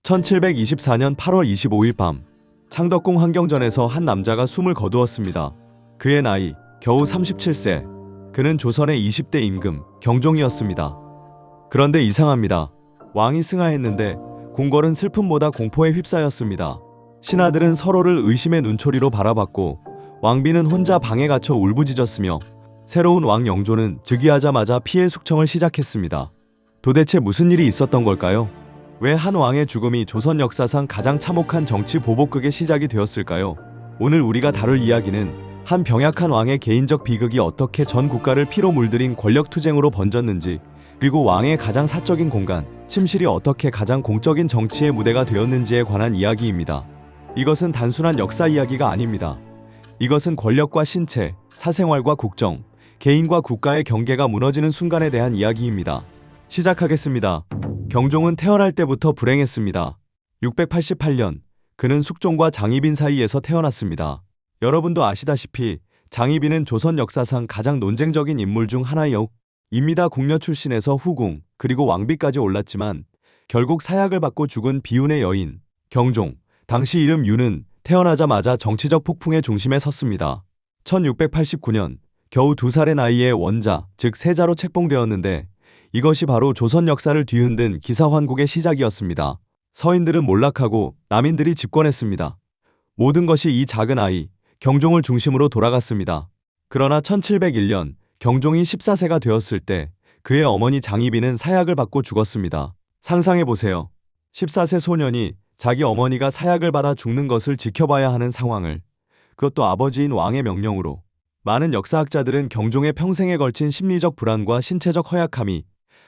1724년 8월 25일 밤 창덕궁 환경전에서 한 남자가 숨을 거두었습니다. 그의 나이 겨우 37세. 그는 조선의 20대 임금 경종이었습니다. 그런데 이상합니다. 왕이 승하했는데 궁궐은 슬픔보다 공포에 휩싸였습니다. 신하들은 서로를 의심의 눈초리로 바라봤고 왕비는 혼자 방에 갇혀 울부짖었으며 새로운 왕 영조는 즉위하자마자 피해 숙청을 시작했습니다. 도대체 무슨 일이 있었던 걸까요? 왜 한 왕의 죽음이 조선 역사상 가장 참혹한 정치 보복극의 시작이 되었을까요? 오늘 우리가 다룰 이야기는 한 병약한 왕의 개인적 비극이 어떻게 전 국가를 피로 물들인 권력투쟁으로 번졌는지, 그리고 왕의 가장 사적인 공간, 침실이 어떻게 가장 공적인 정치의 무대가 되었는지에 관한 이야기입니다. 이것은 단순한 역사 이야기가 아닙니다. 이것은 권력과 신체, 사생활과 국정, 개인과 국가의 경계가 무너지는 순간에 대한 이야기입니다. 시작하겠습니다. 경종은 태어날 때부터 불행했습니다. 688년, 그는 숙종과 장희빈 사이에서 태어났습니다. 여러분도 아시다시피 장희빈은 조선 역사상 가장 논쟁적인 인물 중 하나입니다. 궁녀 출신에서 후궁, 그리고 왕비까지 올랐지만 결국 사약을 받고 죽은 비운의 여인, 경종, 당시 이름 유는 태어나자마자 정치적 폭풍의 중심에 섰습니다. 1689년, 겨우 2살의 나이에 원자, 즉 세자로 책봉되었는데 이것이 바로 조선 역사를 뒤흔든 기사환국의 시작이었습니다. 서인들은 몰락하고 남인들이 집권했습니다. 모든 것이 이 작은 아이, 경종을 중심으로 돌아갔습니다. 그러나 1701년, 경종이 14세가 되었을 때 그의 어머니 장희빈은 사약을 받고 죽었습니다. 상상해보세요. 14세 소년이 자기 어머니가 사약을 받아 죽는 것을 지켜봐야 하는 상황을, 그것도 아버지인 왕의 명령으로. 많은 역사학자들은 경종의 평생에 걸친 심리적 불안과 신체적 허약함이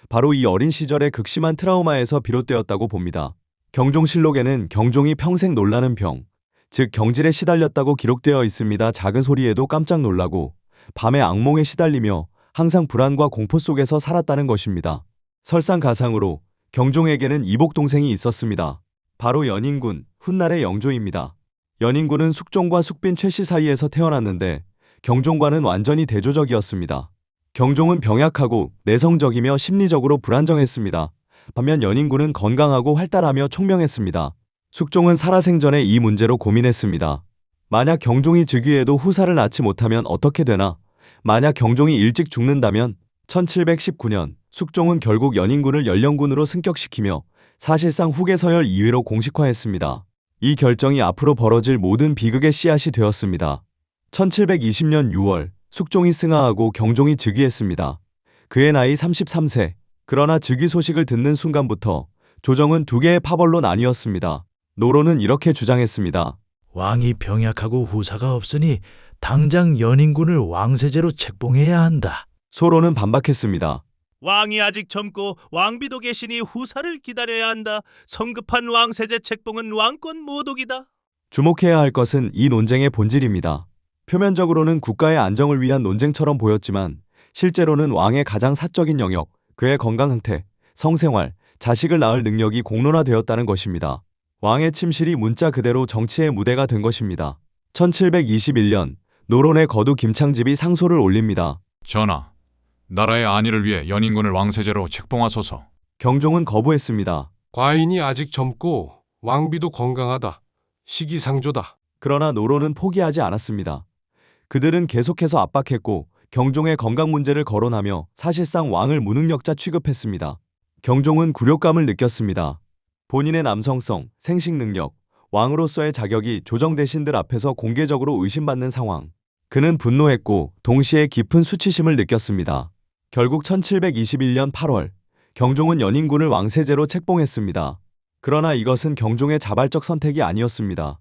바로 이 어린 시절의 극심한 트라우마에서 비롯되었다고 봅니다. 경종실록에는 경종이 평생 놀라는 병, 즉 경질에 시달렸다고 기록되어 있습니다. 작은 소리에도 깜짝 놀라고 밤에 악몽에 시달리며 항상 불안과 공포 속에서 살았다는 것입니다. 설상가상으로 경종에게는 이복 동생이 있었습니다. 바로 연인군, 훗날의 영조입니다. 연인군은 숙종과 숙빈 최씨 사이에서 태어났는데 경종과는 완전히 대조적이었습니다. 경종은 병약하고 내성적이며 심리적으로 불안정했습니다. 반면 연인군은 건강하고 활달하며 총명했습니다. 숙종은 살아생전에 이 문제로 고민했습니다. 만약 경종이 즉위해도 후사를 낳지 못하면 어떻게 되나? 만약 경종이 일찍 죽는다면? 1719년, 숙종은 결국 연인군을 연령군으로 승격시키며 사실상 후계 서열 2위로 공식화했습니다. 이 결정이 앞으로 벌어질 모든 비극의 씨앗이 되었습니다. 1720년 6월, 숙종이 승하하고 경종이 즉위했습니다. 그의 나이 33세. 그러나 즉위 소식을 듣는 순간부터 조정은 두 개의 파벌로 나뉘었습니다. 노론은 이렇게 주장했습니다. 왕이 병약하고 후사가 없으니 당장 연인군을 왕세제로 책봉해야 한다. 소론은 반박했습니다. 왕이 아직 젊고 왕비도 계시니 후사를 기다려야 한다. 성급한 왕세제 책봉은 왕권 모독이다. 주목해야 할 것은 이 논쟁의 본질입니다. 표면적으로는 국가의 안정을 위한 논쟁처럼 보였지만 실제로는 왕의 가장 사적인 영역, 그의 건강 상태, 성생활, 자식을 낳을 능력이 공론화되었다는 것입니다. 왕의 침실이 문자 그대로 정치의 무대가 된 것입니다. 1721년, 노론의 거두 김창집이 상소를 올립니다. 전하, 나라의 안위를 위해 연인군을 왕세제로 책봉하소서. 경종은 거부했습니다. 과인이 아직 젊고 왕비도 건강하다. 시기상조다. 그러나 노론은 포기하지 않았습니다. 그들은 계속해서 압박했고 경종의 건강 문제를 거론하며 사실상 왕을 무능력자 취급했습니다. 경종은 굴욕감을 느꼈습니다. 본인의 남성성, 생식 능력, 왕으로서의 자격이 조정 대신들 앞에서 공개적으로 의심받는 상황. 그는 분노했고 동시에 깊은 수치심을 느꼈습니다. 결국 1721년 8월, 경종은 연인군을 왕세제로 책봉했습니다. 그러나 이것은 경종의 자발적 선택이 아니었습니다.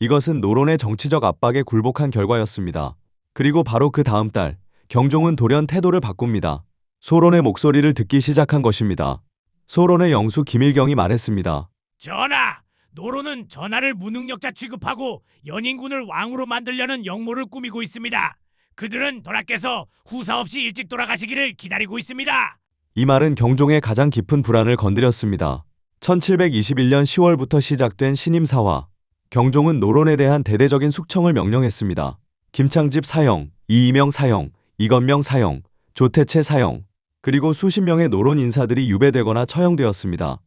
이것은 노론의 정치적 압박에 굴복한 결과였습니다. 그리고 바로 그 다음 달, 경종은 돌연 태도를 바꿉니다. 소론의 목소리를 듣기 시작한 것입니다. 소론의 영수 김일경이 말했습니다. 전하, 노론은 전하를 무능력자 취급하고 연인군을 왕으로 만들려는 역모를 꾸미고 있습니다. 그들은 전하께서 후사 없이 일찍 돌아가시기를 기다리고 있습니다. 이 말은 경종의 가장 깊은 불안을 건드렸습니다. 1721년 10월부터 시작된 신임사화. 경종은 노론에 대한 대대적인 숙청을 명령했습니다. 김창집 사형, 이이명 사형, 이건명 사형, 조태채 사형, 그리고 수십 명의 노론 인사들이 유배되거나 처형되었습니다.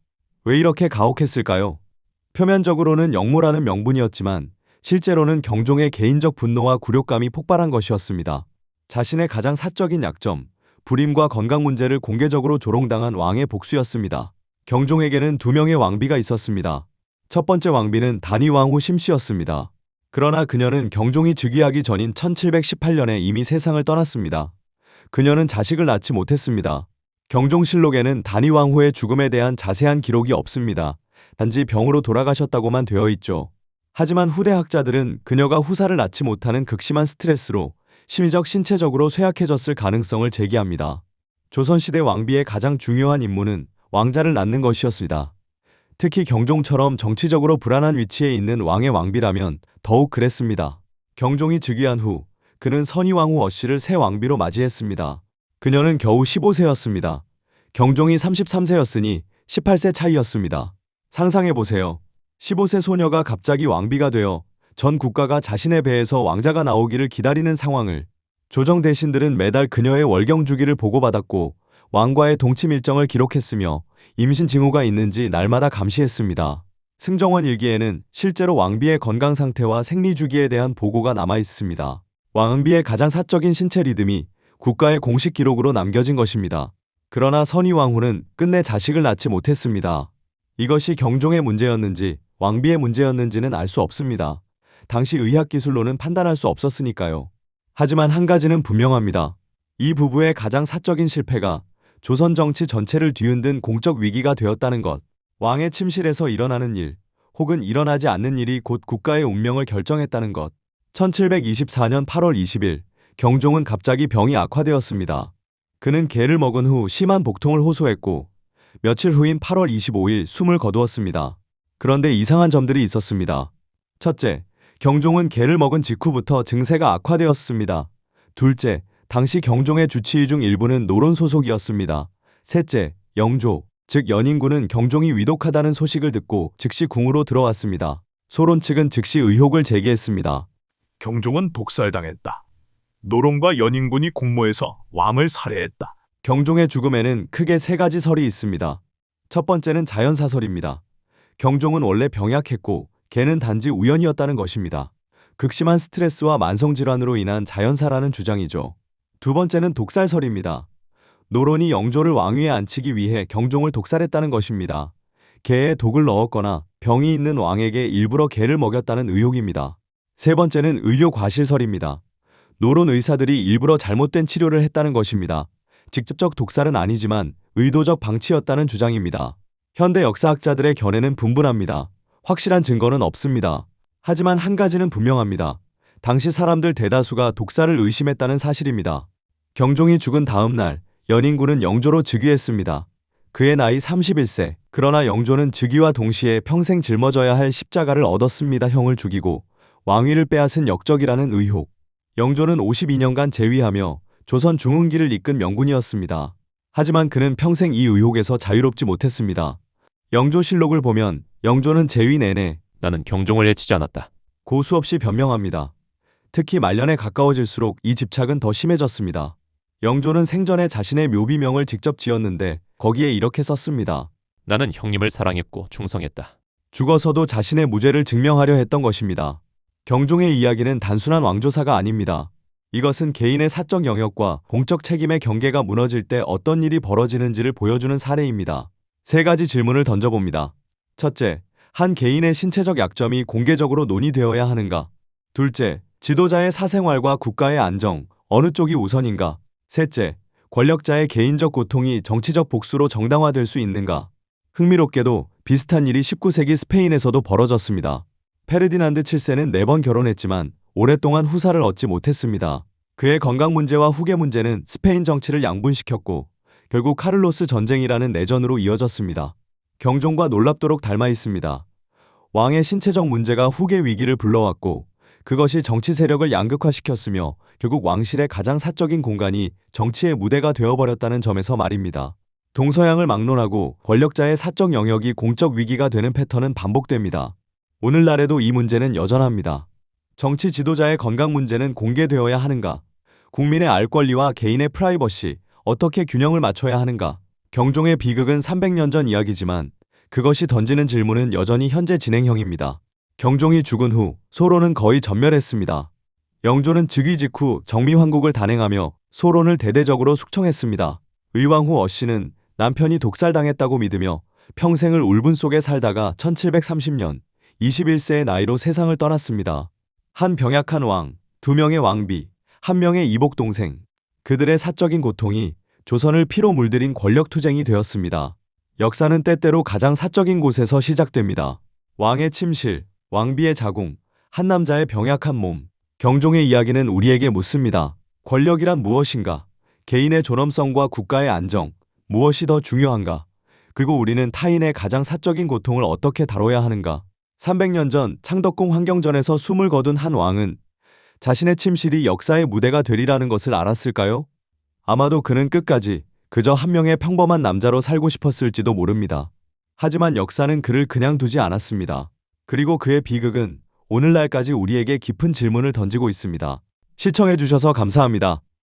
왜 이렇게 가혹했을까요? 표면적으로는 영모라는 명분이었지만 실제로는 경종의 개인적 분노와 굴욕감이 폭발한 것이었습니다. 자신의 가장 사적인 약점, 불임과 건강 문제를 공개적으로 조롱당한 왕의 복수였습니다. 경종에게는 두 명의 왕비가 있었습니다. 첫 번째 왕비는 단위왕후 심씨였습니다. 그러나 그녀는 경종이 즉위하기 전인 1718년에 이미 세상을 떠났습니다. 그녀는 자식을 낳지 못했습니다. 경종실록에는 단위왕후의 죽음에 대한 자세한 기록이 없습니다. 단지 병으로 돌아가셨다고만 되어 있죠. 하지만 후대 학자들은 그녀가 후사를 낳지 못하는 극심한 스트레스로 심리적 신체적으로 쇠약해졌을 가능성을 제기합니다. 조선시대 왕비의 가장 중요한 임무는 왕자를 낳는 것이었습니다. 특히 경종처럼 정치적으로 불안한 위치에 있는 왕의 왕비라면 더욱 그랬습니다. 경종이 즉위한 후 그는 선의왕후 어씨를 새 왕비로 맞이했습니다. 그녀는 겨우 15세였습니다. 경종이 33세였으니 18세 차이였습니다. 상상해보세요. 15세 소녀가 갑자기 왕비가 되어 전 국가가 자신의 배에서 왕자가 나오기를 기다리는 상황을. 조정 대신들은 매달 그녀의 월경 주기를 보고받았고 왕과의 동침 일정을 기록했으며 임신 징후가 있는지 날마다 감시했습니다. 승정원 일기에는 실제로 왕비의 건강 상태와 생리 주기에 대한 보고가 남아 있습니다. 왕비의 가장 사적인 신체 리듬이 국가의 공식 기록으로 남겨진 것입니다. 그러나 선의왕후는 끝내 자식을 낳지 못했습니다. 이것이 경종의 문제였는지 왕비의 문제였는지는 알 수 없습니다. 당시 의학기술로는 판단할 수 없었으니까요. 하지만 한 가지는 분명합니다. 이 부부의 가장 사적인 실패가 조선 정치 전체를 뒤흔든 공적 위기가 되었다는 것. 왕의 침실에서 일어나는 일, 혹은 일어나지 않는 일이 곧 국가의 운명을 결정했다는 것. 1724년 8월 20일, 경종은 갑자기 병이 악화되었습니다. 그는 개를 먹은 후 심한 복통을 호소했고 며칠 후인 8월 25일 숨을 거두었습니다. 그런데 이상한 점들이 있었습니다. 첫째, 경종은 개를 먹은 직후부터 증세가 악화되었습니다. 둘째, 당시 경종의 주치의 중 일부는 노론 소속이었습니다. 셋째, 영조, 즉 연인군은 경종이 위독하다는 소식을 듣고 즉시 궁으로 들어왔습니다. 소론 측은 즉시 의혹을 제기했습니다. 경종은 독살당했다. 노론과 연인군이 공모해서 왕을 살해했다. 경종의 죽음에는 크게 세 가지 설이 있습니다. 첫 번째는 자연사설입니다. 경종은 원래 병약했고 개는 단지 우연이었다는 것입니다. 극심한 스트레스와 만성질환으로 인한 자연사라는 주장이죠. 두 번째는 독살설입니다. 노론이 영조를 왕위에 앉히기 위해 경종을 독살했다는 것입니다. 개에 독을 넣었거나 병이 있는 왕에게 일부러 개를 먹였다는 의혹입니다. 세 번째는 의료 과실설입니다. 노론 의사들이 일부러 잘못된 치료를 했다는 것입니다. 직접적 독살은 아니지만 의도적 방치였다는 주장입니다. 현대 역사학자들의 견해는 분분합니다. 확실한 증거는 없습니다. 하지만 한 가지는 분명합니다. 당시 사람들 대다수가 독살을 의심했다는 사실입니다. 경종이 죽은 다음 날 연인군은 영조로 즉위했습니다. 그의 나이 31세. 그러나 영조는 즉위와 동시에 평생 짊어져야 할 십자가를 얻었습니다. 형을 죽이고 왕위를 빼앗은 역적이라는 의혹. 영조는 52년간 재위하며 조선 중흥기를 이끈 명군이었습니다. 하지만 그는 평생 이 의혹에서 자유롭지 못했습니다. 영조실록을 보면 영조는 재위 내내 나는 경종을 해치지 않았다. 고수 없이 변명합니다. 특히 말년에 가까워질수록 이 집착은 더 심해졌습니다. 영조는 생전에 자신의 묘비명을 직접 지었는데 거기에 이렇게 썼습니다. 나는 형님을 사랑했고 충성했다. 죽어서도 자신의 무죄를 증명하려 했던 것입니다. 경종의 이야기는 단순한 왕조사가 아닙니다. 이것은 개인의 사적 영역과 공적 책임의 경계가 무너질 때 어떤 일이 벌어지는지를 보여주는 사례입니다. 세 가지 질문을 던져봅니다. 첫째, 한 개인의 신체적 약점이 공개적으로 논의되어야 하는가? 둘째, 지도자의 사생활과 국가의 안정, 어느 쪽이 우선인가? 셋째, 권력자의 개인적 고통이 정치적 복수로 정당화될 수 있는가? 흥미롭게도 비슷한 일이 19세기 스페인에서도 벌어졌습니다. 페르디난드 7세는 4번 결혼했지만 오랫동안 후사를 얻지 못했습니다. 그의 건강 문제와 후계 문제는 스페인 정치를 양분시켰고 결국 카를로스 전쟁이라는 내전으로 이어졌습니다. 경종과 놀랍도록 닮아 있습니다. 왕의 신체적 문제가 후계 위기를 불러왔고 그것이 정치 세력을 양극화시켰으며 결국 왕실의 가장 사적인 공간이 정치의 무대가 되어버렸다는 점에서 말입니다. 동서양을 막론하고 권력자의 사적 영역이 공적 위기가 되는 패턴은 반복됩니다. 오늘날에도 이 문제는 여전합니다. 정치 지도자의 건강 문제는 공개되어야 하는가? 국민의 알 권리와 개인의 프라이버시, 어떻게 균형을 맞춰야 하는가? 경종의 비극은 300년 전 이야기지만 그것이 던지는 질문은 여전히 현재 진행형입니다. 경종이 죽은 후 소론은 거의 전멸했습니다. 영조는 즉위 직후 정미환국을 단행하며 소론을 대대적으로 숙청했습니다. 의왕 후 어씨는 남편이 독살당했다고 믿으며 평생을 울분 속에 살다가 1730년 21세의 나이로 세상을 떠났습니다. 한 병약한 왕, 2명의 왕비, 1명의 이복 동생, 그들의 사적인 고통이 조선을 피로 물들인 권력투쟁이 되었습니다. 역사는 때때로 가장 사적인 곳에서 시작됩니다. 왕의 침실, 왕비의 자궁, 한 남자의 병약한 몸. 경종의 이야기는 우리에게 묻습니다. 권력이란 무엇인가? 개인의 존엄성과 국가의 안정, 무엇이 더 중요한가? 그리고 우리는 타인의 가장 사적인 고통을 어떻게 다뤄야 하는가? 300년 전 창덕궁 환경전에서 숨을 거둔 한 왕은 자신의 침실이 역사의 무대가 되리라는 것을 알았을까요? 아마도 그는 끝까지 그저 한 명의 평범한 남자로 살고 싶었을지도 모릅니다. 하지만 역사는 그를 그냥 두지 않았습니다. 그리고 그의 비극은 오늘날까지 우리에게 깊은 질문을 던지고 있습니다. 시청해주셔서 감사합니다.